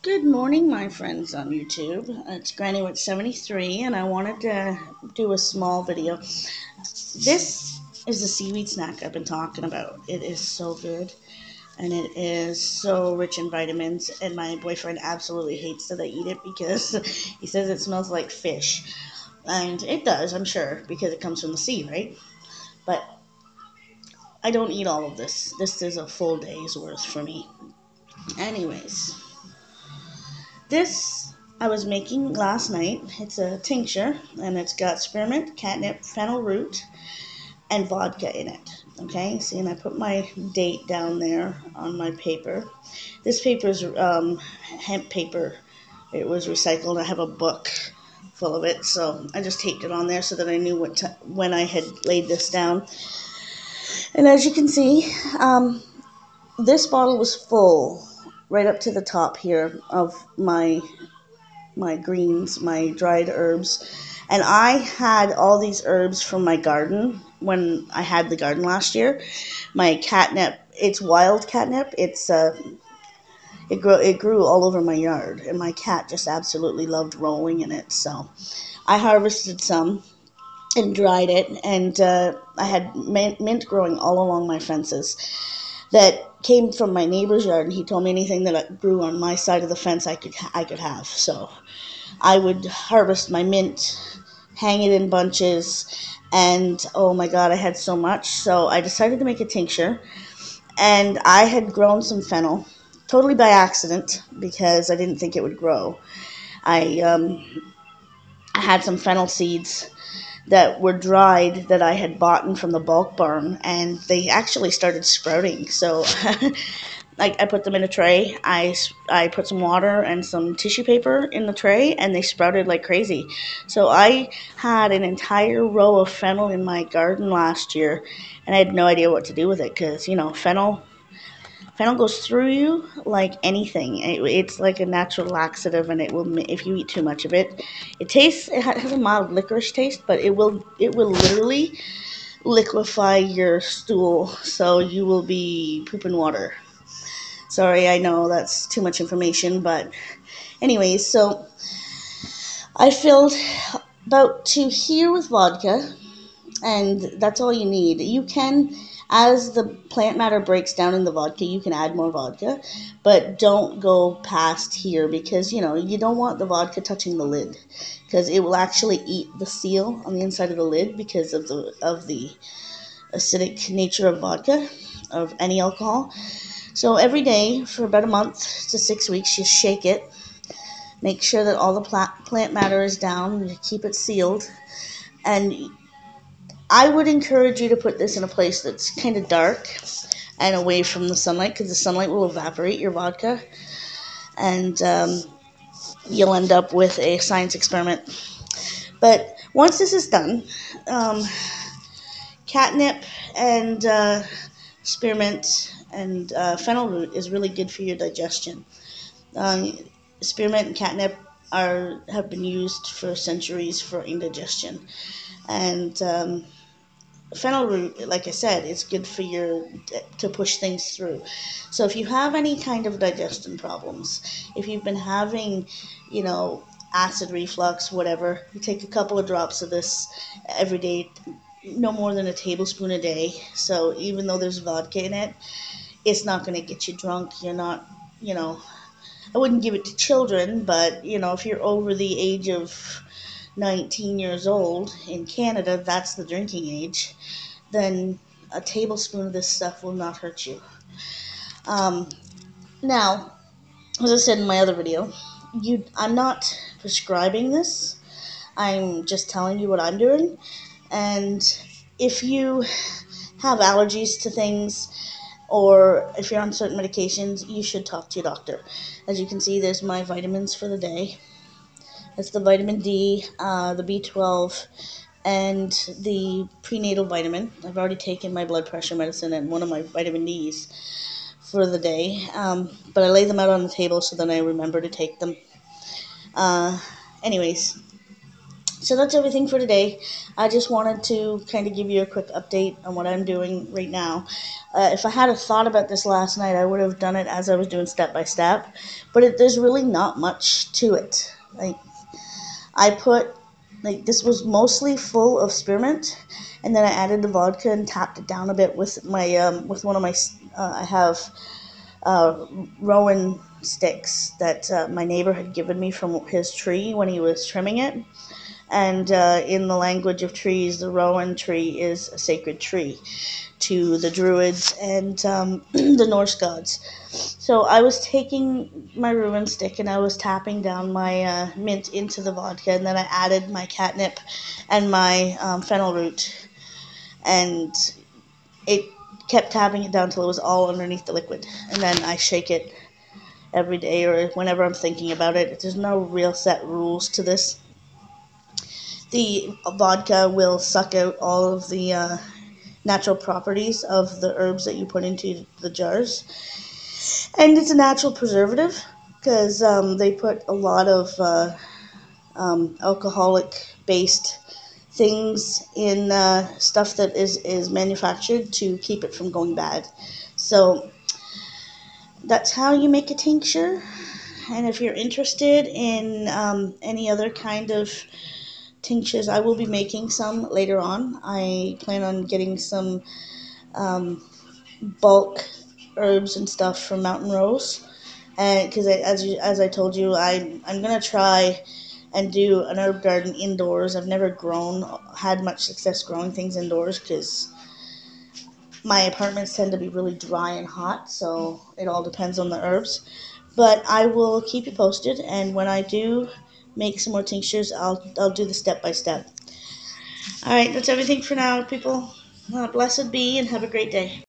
Good morning, my friends on YouTube. It's Granny with 73, and I wanted to do a small video. This is the seaweed snack I've been talking about. It is so good, and it is so rich in vitamins, and my boyfriend absolutely hates that I eat it because he says it smells like fish. And it does, I'm sure, because it comes from the sea, right? But I don't eat all of this. This is a full day's worth for me. Anyways, this I was making last night. It's a tincture, and it's got spearmint, catnip, fennel root, and vodka in it. Okay, see, and I put my date down there on my paper. This paper is hemp paper. It was recycled. I have a book full of it, so I just taped it on there so that I knew when I had laid this down. And as you can see, this bottle was full right up to the top here of my greens, my dried herbs. And I had all these herbs from my garden when I had the garden last year. My catnip, it's wild catnip. It grew all over my yard, and my cat just absolutely loved rolling in it. So I harvested some and dried it, and I had mint growing all along my fences that came from my neighbor's yard, and he told me anything that grew on my side of the fence I could have. So I would harvest my mint, hang it in bunches, and oh my god, I had so much. So I decided to make a tincture, and I had grown some fennel, totally by accident because I didn't think it would grow. I had some fennel seeds that were dried that I had bought from the bulk barn, and they actually started sprouting. So I put them in a tray. I put some water and some tissue paper in the tray, and they sprouted like crazy. So I had an entire row of fennel in my garden last year, and I had no idea what to do with it because, fennel goes through you like anything. It's like a natural laxative, and it will, if you eat too much of it, it has a mild licorice taste, but it will literally liquefy your stool, so you will be pooping water. Sorry, I know that's too much information, but anyways, so I filled about two here with vodka, and that's all you need. You can, as the plant matter breaks down in the vodka, you can add more vodka, but don't go past here because you don't want the vodka touching the lid because it will actually eat the seal on the inside of the lid because of the acidic nature of vodka, of any alcohol. So every day for about a month to 6 weeks, you shake it. Make sure that all the plant matter is down. You keep it sealed. And I would encourage you to put this in a place that's kind of dark and away from the sunlight because the sunlight will evaporate your vodka. And you'll end up with a science experiment. But once this is done, um, catnip and spearmint and fennel root is really good for your digestion. Um, Spearmint and catnip have been used for centuries for indigestion, and fennel root, like I said, is good for to push things through. So if you have any kind of digestion problems, if you've been having, acid reflux, whatever, you take a couple of drops of this every day, no more than a tablespoon a day. So even though there's vodka in it, it's not going to get you drunk. You're not, you know, I wouldn't give it to children, but if you're over the age of 19 years old in Canada, that's the drinking age, then a tablespoon of this stuff will not hurt you. Um, Now, as I said in my other video, I'm not prescribing this. I'm just telling you what I'm doing. And if you have allergies to things, or if you're on certain medications, you should talk to your doctor. As you can see, there's my vitamins for the day. That's the vitamin D, the B12, and the prenatal vitamin. I've already taken my blood pressure medicine and one of my vitamin Ds for the day, but I lay them out on the table so that I remember to take them. Uh, Anyways, So that's everything for today. I just wanted to kind of give you a quick update on what I'm doing right now. If I had a thought about this last night, I would have done it as I was doing step by step, but there's really not much to it. Like I put, like this was mostly full of spearmint, and then I added the vodka and tapped it down a bit with my with one of my I have uh, rowan sticks that my neighbor had given me from his tree when he was trimming it. And in the language of trees, the rowan tree is a sacred tree to the Druids and the Norse gods. So I was taking my rowan stick and I was tapping down my mint into the vodka, and then I added my catnip and my fennel root, and it kept tapping it down till it was all underneath the liquid. And then I shake it every day or whenever I'm thinking about it. There's no real set rules to this. The vodka will suck out all of the natural properties of the herbs that you put into the jars. And it's a natural preservative because they put a lot of alcoholic based things in stuff that is manufactured to keep it from going bad. So that's how you make a tincture. And if you're interested in any other kind of tinctures, I will be making some later on. I plan on getting some um, bulk herbs and stuff from Mountain Rose, and because as I told you, I'm gonna try and do an herb garden indoors. I've never had much success growing things indoors because my apartments tend to be really dry and hot, so it all depends on the herbs. But I will keep you posted, and when I do make some more tinctures, I'll do the step by step. All right, that's everything for now, people. Blessed be, and have a great day.